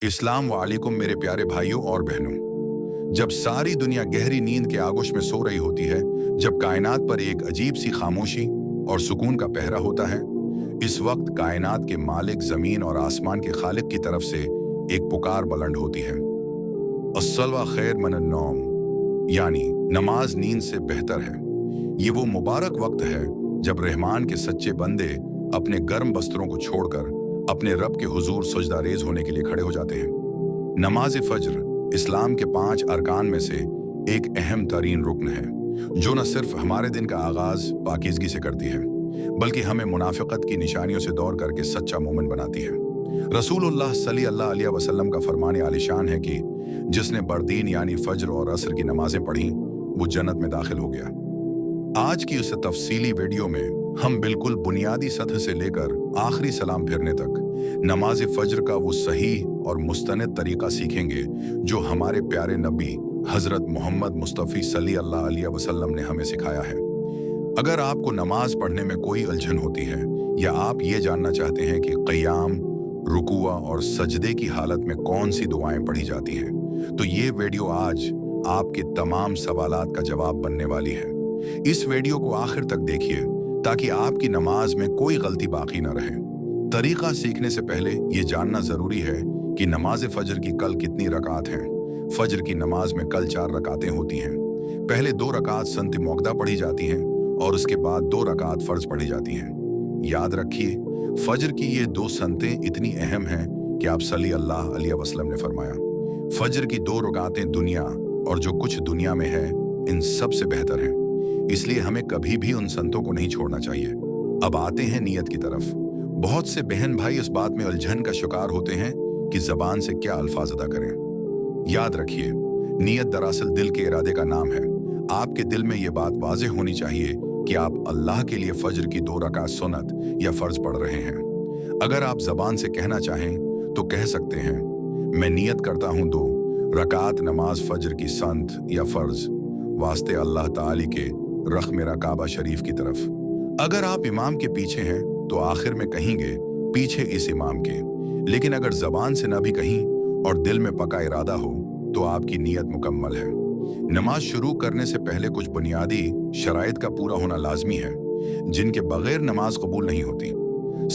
इस्लाम वालेकुम मेरे प्यारे भाइयों और बहनों। जब सारी दुनिया गहरी नींद के आगोश में सो रही होती है, जब कायनात पर एक अजीब सी खामोशी और सुकून का पहरा होता है, इस वक्त कायनात के मालिक जमीन और आसमान के खालिक की तरफ से एक पुकार बुलंद होती है। अस्सलवा खैर मिनन नौम, यानी नमाज नींद से बेहतर है। ये वो मुबारक वक्त है जब रहमान के सच्चे बंदे अपने गर्म बस्तरों को छोड़कर अपने रब के हुजूर सजदा रेज होने के लिए खड़े हो जाते हैं। नमाज फज्र इस्लाम के 5 अरकान में से एक अहम तरीन रुकन है, जो न सिर्फ हमारे दिन का आगाज पाकीज़गी से करती है, बल्कि हमें मुनाफिकत की निशानियों से दौर करके सच्चा मोमिन बनाती है। रसूलुल्लाह सल्लल्लाहु अलैहि वसल्लम का फरमान आलिशान है कि जिसने बरदीन यानी फज्र और असर की नमाजें पढ़ी, वो जन्नत में दाखिल हो गया। आज की उस तफसीली वीडियो में हम बिल्कुल बुनियादी सतह से लेकर आखिरी सलाम फिरने तक नमाज फज्र का वो सही और मुस्तनद तरीका सीखेंगे जो हमारे प्यारे नबी हजरत मोहम्मद मुस्तफ़ी सल्लल्लाहु अलैहि वसल्लम ने हमें सिखाया है। अगर आपको नमाज पढ़ने में कोई उलझन होती है या आप ये जानना चाहते हैं कि क़याम, रुकुआ और सजदे की हालत में कौन सी दुआएं पढ़ी जाती हैं, तो ये वीडियो आज आपके तमाम सवालात का जवाब बनने वाली है। इस वीडियो को आखिर तक देखिए ताकि आपकी नमाज में कोई गलती बाकी न रहे। तरीका सीखने से पहले ये जानना जरूरी है कि नमाज फज्र की कल कितनी रकात हैं। फज्र की नमाज में कल 4 रकातें होती हैं। पहले 2 रकात सनत मौक़दा पढ़ी जाती हैं और उसके बाद 2 रकात फ़र्ज पढ़ी जाती हैं। याद रखिए, फज्र की ये 2 सनतें इतनी अहम हैं कि आप सल्लल्लाहु अलैहि वसल्लम ने फरमाया, फज्र की 2 रकातें दुनिया और जो कुछ दुनिया में है इन सब से बेहतर हैं। इसलिए हमें कभी भी उन संतों को नहीं छोड़ना चाहिए। अब आते हैं नियत की तरफ। बहुत से बहन भाई इस बात में उलझन का शिकार होते हैं कि जबान से क्या अल्फाज अदा करें। याद रखिए, नियत दरअसल दिल के इरादे का नाम है। आपके दिल में ये बात वाज़ेह होनी चाहिए कि आप अल्लाह के लिए फज्र की 2 रकात सुन्नत या फर्ज पढ़ रहे हैं। अगर आप जबान से कहना चाहें तो कह सकते हैं, मैं नियत करता हूँ 2 रकात नमाज फज्र की सनत या फर्ज वास्ते अल्लाह ताली के रख मेरा काबा शरीफ की तरफ। अगर आप इमाम के पीछे हैं तो आखिर में कहेंगे पीछे इस इमाम के। लेकिन अगर जबान से ना भी कहीं और दिल में पक्का इरादा हो तो आपकी नीयत मुकम्मल है। नमाज शुरू करने से पहले कुछ बुनियादी शराइत का पूरा होना लाजमी है, जिनके बगैर नमाज कबूल नहीं होती।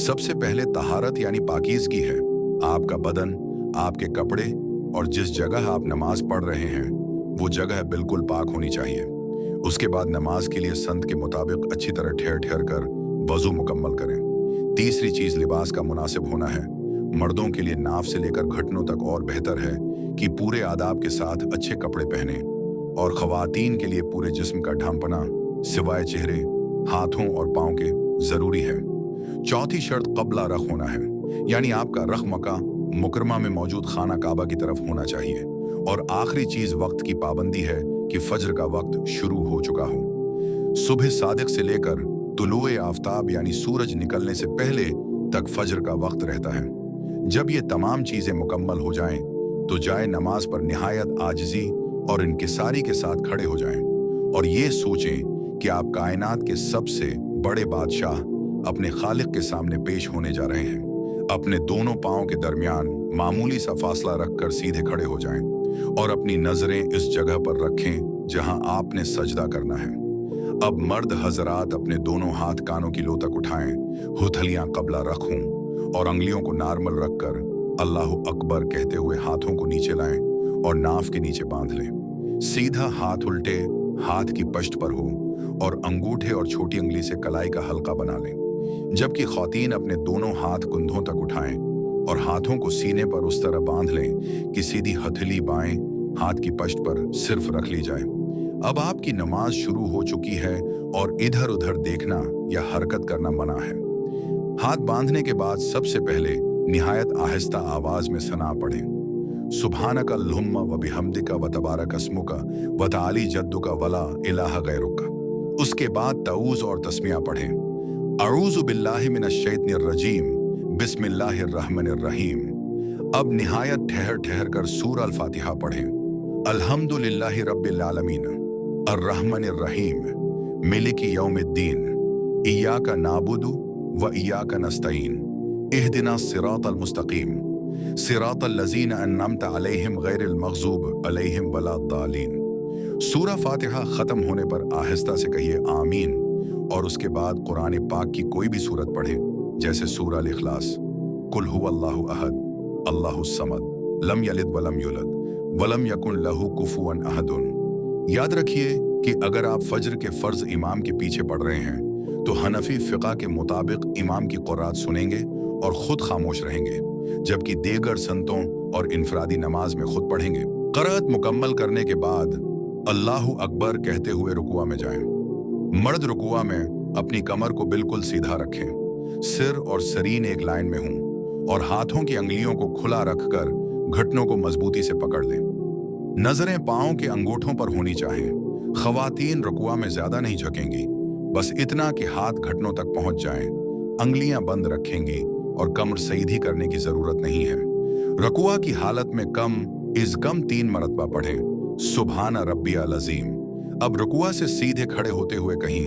सबसे पहले तहारत यानी पाकीज़गी है। आपका बदन, आपके कपड़े और जिस जगह आप नमाज पढ़ रहे हैं वो जगह बिल्कुल पाक होनी चाहिए। उसके बाद नमाज के लिए संत के मुताबिक अच्छी तरह ठहर ठहर कर वजू मुकम्मल करें। तीसरी चीज़ लिबास का मुनासिब होना है। मर्दों के लिए नाफ से लेकर घुटनों तक और बेहतर है कि पूरे आदाब के साथ अच्छे कपड़े पहने, और ख़वातीन के लिए पूरे जिस्म का ढांपना सिवाय चेहरे, हाथों और पाँव के ज़रूरी है। चौथी शर्त क़ब्ला रख होना है, यानी आपका रख मक्का मुकरमा में मौजूद खाना काबा की तरफ होना चाहिए। और आखिरी चीज़ वक्त की पाबंदी है कि फज्र का वक्त शुरू हो चुका हो। सुबह सादिक से लेकर तुलुए आफ्ताब यानी सूरज निकलने से पहले तक फज्र का वक्त रहता है। जब ये तमाम चीज़ें मुकम्मल हो जाएं तो जाए नमाज पर निहायत आजिज़ी और इनकिसारी के साथ खड़े हो जाएं और ये सोचें कि आप कायनात के सबसे बड़े बादशाह अपने खालिक के सामने पेश होने जा रहे हैं। अपने दोनों पाँव के दरमियान मामूली सा फासला रखकर सीधे खड़े हो जाएं और अपनी नजरें इस जगह पर रखें जहां आपने सजदा करना है। अब मर्द हजरात अपने दोनों हाथ कानों की लो तक उठाएं, हुथलियां कबला रखूं और अंगलियों को नॉर्मल रखकर अल्लाहु अकबर कहते हुए हाथों को नीचे लाएं और नाफ के नीचे बांध लें। सीधा हाथ उल्टे हाथ की पश्त पर हो और अंगूठे और छोटी उंगली से कलाई का हल्का बना लें, जबकि ख़वातीन अपने दोनों हाथ कुंधों तक उठाएं और हाथों को सीने पर उस तरह बांध लें कि सीधी हथेली बाएं हाथ की पश्त पर सिर्फ रख ली जाए। अब आपकी नमाज शुरू हो चुकी है और इधर उधर देखना या हरकत करना मना है। हाथ बांधने के बाद सबसे पहले निहायत आहिस्ता आवाज में सना पढ़ें, सुब्हानका अल्लाहुम्मा व बिहम्दिका व तबारक अस्मुका व तआली जद्दुका वला इलाहा गैरुका। उसके बाद तऊज़ और तस्मिया पढ़ें, अऊज़ु बिल्लाहि मिनश शैतानिर रजीम, बिस्मिल्लाहिर्रहमानिर्रहीम। अब निहायत ठहर ठहर कर सूरह अल-फातिहा पढ़ें। अल्हम्दुलिल्लाहि रब्बिल आलमीन, अर्रहमानिर्रहीम, मालिकी यौमिद्दीन, इय्याका नाबुदु व इय्याका नस्तईन, इहदिना सिरातल मुस्तकीम, सिरातल लज़ीना अन्नमत अलैहिम गैरिल मग़ज़ूब अलैहिम वलाद्दालीन। सूरा फातिहा ख़त्म होने पर आहिस्ता से कहिए आमीन और उसके बाद कुरान पाक की कोई भी सूरत पढ़ें, जैसे सूरा अल इखलास, कुल हुवल्लाहु अहद, अल्लाहुस समद, लम यलिद वलम यूलद वलम यकुन लहू कुफुवन अहदुन। याद रखिए कि अगर आप फज्र के फ़र्ज इमाम के पीछे पढ़ रहे हैं तो हनफी फ़िक़ा के मुताबिक इमाम की क़ुरात सुनेंगे और ख़ुद खामोश रहेंगे, जबकि देगर संतों और इनफरादी नमाज में खुद पढ़ेंगे। क़रात मुकम्मल करने के बाद अल्लाहु अकबर कहते हुए रुकुआ में जाएं। मर्द रुकुआ में अपनी कमर को बिल्कुल सीधा रखें, सिर और सरीन एक लाइन में हों और हाथों की अंगुलियों को खुला रखकर घुटनों को मजबूती से पकड़ लें। नजरें पांव के अंगूठों पर होनी चाहिए। खवातीन रुकुआ में ज्यादा नहीं झुकेंगी, बस इतना कि हाथ घुटनों तक पहुंच जाएं। अंगुलियां बंद रखेंगी और कमर सीधी करने की जरूरत नहीं है। रुकुआ की हालत में कम इज़ कम 3 मरतबा पढ़ें, सुबहान रब्बियल अज़ीम। अब रुकुआ से सीधे खड़े होते हुए कहीं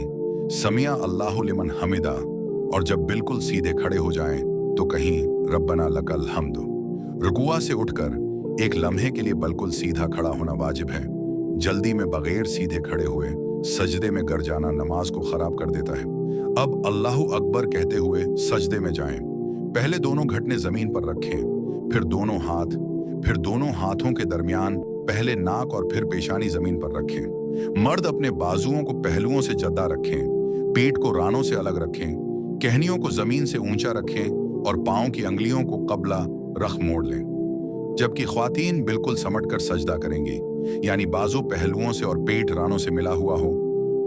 समिया अल्लाहु लिमन हमिदा, और जब बिल्कुल सीधे खड़े हो जाएं तो कहीं रब्बना लकल हम्द। रुकुआ से उठकर एक लम्हे के लिए बिल्कुल सीधा खड़ा होना वाजिब है। जल्दी में बगैर सीधे खड़े हुए सजदे में गिर जाना नमाज को खराब कर देता है। अब अल्लाहु अकबर कहते हुए सजदे में जाएं। पहले दोनों घुटने जमीन पर रखें, फिर दोनों हाथों के दरमियान पहले नाक और फिर पेशानी जमीन पर रखें। मर्द अपने बाजुओं को पहलुओं से जद्दा रखें, पीठ को रानों से अलग रखें, कहनियों को जमीन से ऊंचा रखें और पांव की अंगुलियों को कबला रख मोड़ लें। जबकि ख्वातीन बिल्कुल समटकर सजदा करेंगी, यानी बाजू पहलुओं से और पेट रानों से मिला हुआ हो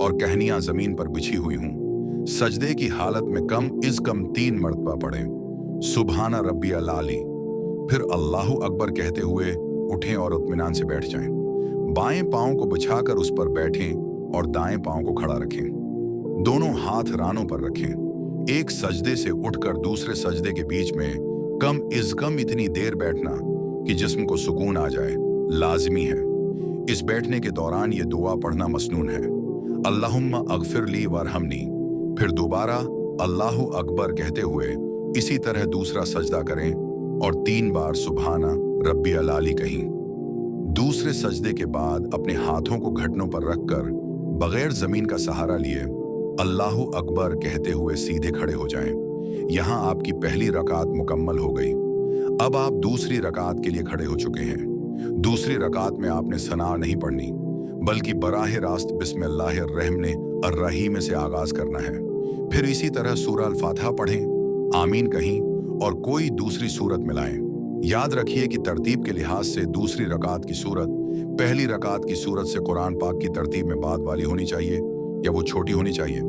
और कहनियां जमीन पर बिछी हुई हों। सजदे की हालत में कम इज़ कम 3 मरतबा पढ़ें, सुबहाना रब्बियल आली। फिर अल्लाहु अकबर कहते हुए उठें और इत्मीनान से बैठ जाएं। बाएं पांव को बिछाकर उस पर बैठें और दाएं पांव को खड़ा रखें। दोनों हाथ रानों पर रखें। एक सजदे से उठकर दूसरे सजदे के बीच में कम इज़ कम इतनी देर बैठना कि जिस्म को सुकून आ जाए लाजिमी है। इस बैठने के दौरान ये दुआ पढ़ना मसनून है, अल्लाहुम्मा अगफिर ली वरहमनी। फिर दोबारा अल्लाहु अकबर कहते हुए इसी तरह दूसरा सजदा करें और 3 बार सुबहाना रब्बियल आली कहीं। दूसरे सजदे के बाद अपने हाथों को घुटनों पर रखकर बगैर जमीन का सहारा लिए अल्लाहु अकबर कहते हुए सीधे खड़े हो जाएं। यहाँ आपकी पहली रकात मुकम्मल हो गई। अब आप दूसरी रकात के लिए खड़े हो चुके हैं। दूसरी रकात में आपने सना नहीं पढ़नी, बल्कि बराह रास्त बिस्मिल्लाहिर्रहमानिर्रहीम अर्रहीम से आगाज करना है। फिर इसी तरह सूरा अल फातिहा पढ़ें, आमीन कहीं और कोई दूसरी सूरत मिलाएं। याद रखिए कि तरतीब के लिहाज से दूसरी रकात की सूरत पहली रकात की सूरत से कुरान पाक की तरतीब में बाद वाली होनी चाहिए या वो छोटी होनी चाहिए।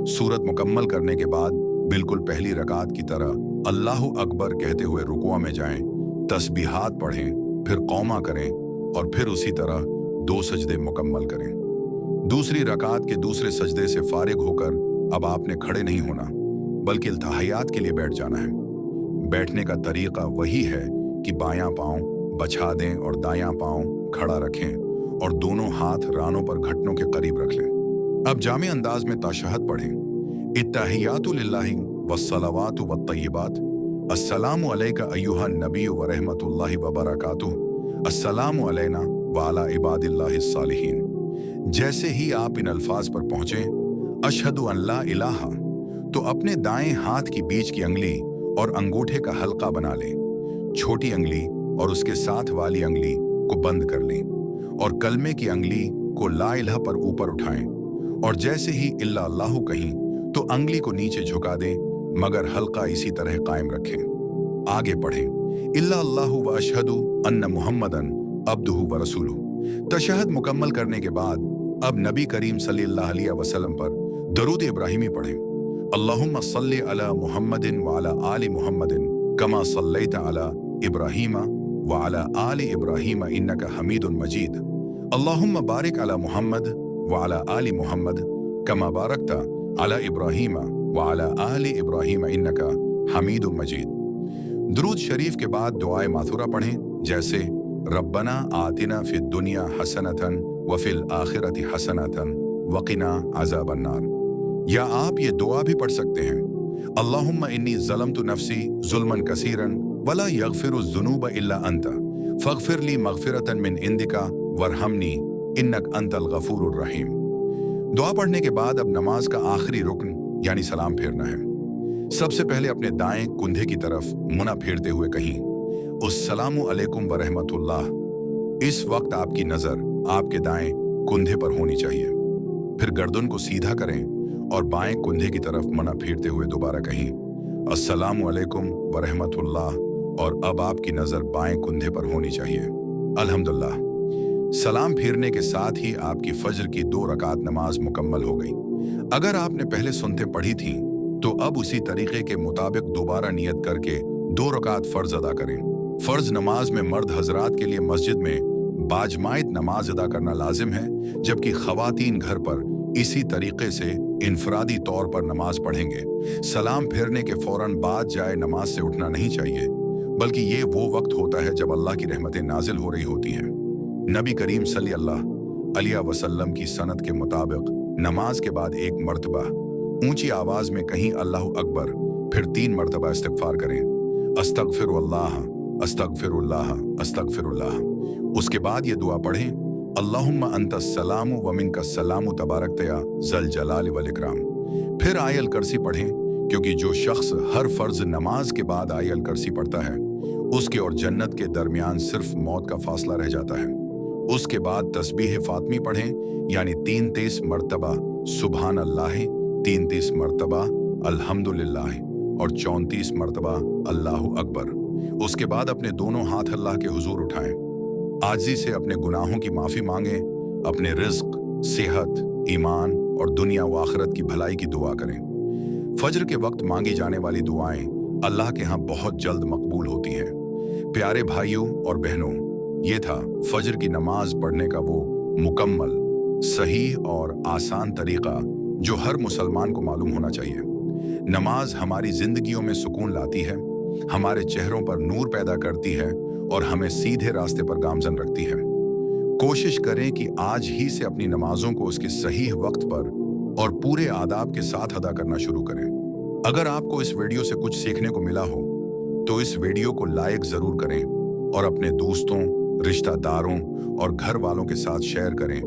सूरत मुकम्मल करने के बाद बिल्कुल पहली रकात की तरह अल्लाहु अकबर कहते हुए रुकुआ में जाएं, तस्बीहात पढ़ें, फिर कौमा करें और फिर उसी तरह 2 सजदे मुकम्मल करें। दूसरी रकात के दूसरे सजदे से फारिग होकर अब आपने खड़े नहीं होना, बल्कि इल्तहायात के लिए बैठ जाना है। बैठने का तरीका वही है कि बायां पांव बछा दें और दायां पांव खड़ा रखें और दोनों हाथ रानों पर घुटनों के करीब रख लें। अब जामे अंदाज में ताशहद पढ़ें, इत्तहियातु लिल्लाहि वस्सलावातु वत्तय्यिबात, अस्सलामु अलैका अय्युहन नबिय्यु व रहमतुल्लाहि व बरकातुहु, अस्सलामु अलैना व अला इबादिल्लाहिस सालिहीन। जैसे ही आप इन अल्फाज पर पहुंचें, अशहदु अन ला इलाहा, तो अपने दाएं हाथ की बीच की अंगुली और अंगूठे का हल्का बना लें। छोटी अंगुली और उसके साथ वाली अंगुली को बंद कर लें और कलमे की अंगुली को ला इलाहा पर ऊपर उठाएं और जैसे ही इल्ला अल्लाहु कहीं तो अंगुली को नीचे झुका दें, मगर हल्का इसी तरह कायम रखें। आगे पढ़ें, इल्ला अल्लाहु व अशहदु अन्ना मुहम्मदन अब्दुहु व रसूलुहु। तशहद मुकम्मल करने के बाद अब नबी करीम सल्लल्लाहु अलैहि वसल्लम पर दरूद इब्राहिमी पढ़ें। अल्लाहुम्मा सल्लि अला मुहम्मदिन व अला आलि मुहम्मदिन कमा सल्लैता अला इब्राहीम व अला आलि इब्राहीम इन्नका हमीदुन मजीद। अल्लाहुम्मा बारिक अला मुहम्मद व अला आलि मुहम्मद कमा बारकता अला इब्राहीम व अला आलि इब्राहीम इन्नका हमीदुन मजीद। दुरूद शरीफ के बाद दुआए माथुरा पढ़ें, जैसे रब्बना आतिना फिद दुनिया हसनतन व फिल आखिरति हसनतन वक़िना अज़ाबन्नार। या आप ये दुआ भी पढ़ सकते हैं, अल्लाहुम्मा इन्नी ज़लमतु नफ्सी ज़ुल्मन कसीरन वला यगफिरुज़्ज़ुनूब इल्ला अंत फ़ग़फ़िर ली मग़फ़िरतन मिन इंदिका वरहमनी इन्नक अंतल गफ़ूरुर रहीम। दुआ पढ़ने के बाद अब नमाज का आखिरी रुकन यानी सलाम फेरना है। सबसे पहले अपने दाएं कुंधे की तरफ मुना फेरते हुए कहीं अस्सलामु अलैकुम व रहमतुल्लाह। इस वक्त आपकी नजर आपके दाएं कुंधे पर होनी चाहिए। फिर गर्दन को सीधा करें और बाएं कुंधे की तरफ मुना फेरते हुए दोबारा कहीं अस्सलामु अलैकुम व रहमतुल्लाह, और अब आपकी नजर बाएं कुंधे पर होनी चाहिए। अल्हम्दुलिल्लाह। सलाम फेरने के साथ ही आपकी फज्र की 2 रकात नमाज मुकम्मल हो गई। अगर आपने पहले सुन्नतें पढ़ी थी तो अब उसी तरीके के मुताबिक दोबारा नियत करके 2 रकात फर्ज अदा करें। फर्ज नमाज में मर्द हजरात के लिए मस्जिद में बाजमाइत नमाज अदा करना लाजिम है, जबकि खवातीन घर पर इसी तरीके से इनफरादी तौर पर नमाज पढ़ेंगे। सलाम फेरने के फौरन बाद जाए नमाज से उठना नहीं चाहिए, बल्कि ये वो वक्त होता है जब अल्लाह की रहमतें नाजिल हो रही होती हैं। नबी करीम सल्लल्लाहु अलैहि वसल्लम की सनत के मुताबिक नमाज के बाद 1 मर्तबा ऊंची आवाज में कहीं अल्लाहु अकबर, फिर 3 मर्तबा इस्तिगफार करें, अस्तगफिरुल्लाह अस्तगफिरुल्लाह अस्तगफिरुल्लाह। उसके बाद ये दुआ पढ़ें, अल्लाहुम्मा अंतस्सलामु व मिनकस्सलामु तबारकत या ज़ल जलाल वल इकराम। फिर आयल कर्सी पढ़ें, क्योंकि जो शख्स हर फर्ज नमाज के बाद आयल कर्सी पढ़ता है उसके और जन्नत के दरमियान सिर्फ मौत का फासला रह जाता है। उसके बाद तस्बीह फातमी पढ़ें, यानी 33 मर्तबा सुबहान अल्लाह, 33 मर्तबा अल्हम्दुलिल्लाह और 34 मर्तबा अल्लाहु अकबर। उसके बाद अपने दोनों हाथ अल्लाह के हुजूर उठाएं, आजिज़ी से अपने गुनाहों की माफ़ी मांगें, अपने रिज़्क, सेहत, ईमान और दुनिया व आखिरत की भलाई की दुआ करें। फज्र के वक्त मांगी जाने वाली दुआएं अल्लाह के यहाँ बहुत जल्द मकबूल होती हैं। प्यारे भाइयों और बहनों, ये था फज्र की नमाज पढ़ने का वो मुकम्मल, सही और आसान तरीका जो हर मुसलमान को मालूम होना चाहिए। नमाज हमारी जिंदगियों में सुकून लाती है, हमारे चेहरों पर नूर पैदा करती है और हमें सीधे रास्ते पर गामजन रखती है। कोशिश करें कि आज ही से अपनी नमाजों को उसके सही वक्त पर और पूरे आदाब के साथ अदा करना शुरू करें। अगर आपको इस वीडियो से कुछ सीखने को मिला हो तो इस वीडियो को लाइक जरूर करें और अपने दोस्तों, रिश्तेदारों और घर वालों के साथ शेयर करें,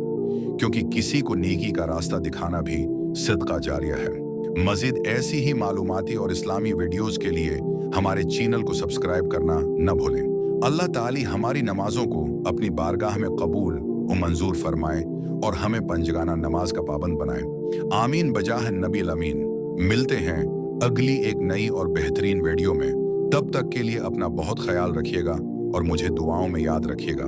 क्योंकि किसी को नेकी का रास्ता दिखाना भी सदका जारिया है। मजीद ऐसी ही मालूमाती और इस्लामी वीडियोस के लिए हमारे चैनल को सब्सक्राइब करना न भूलें। अल्लाह ताली हमारी नमाजों को अपनी बारगाह में कबूल व मंजूर फरमाए और हमें पंजगाना नमाज का पाबंद बनाए। आमीन बजाह नबी अमीन। मिलते हैं अगली एक नई और बेहतरीन वीडियो में। तब तक के लिए अपना बहुत ख्याल रखिएगा और मुझे दुआओं में याद रखिएगा।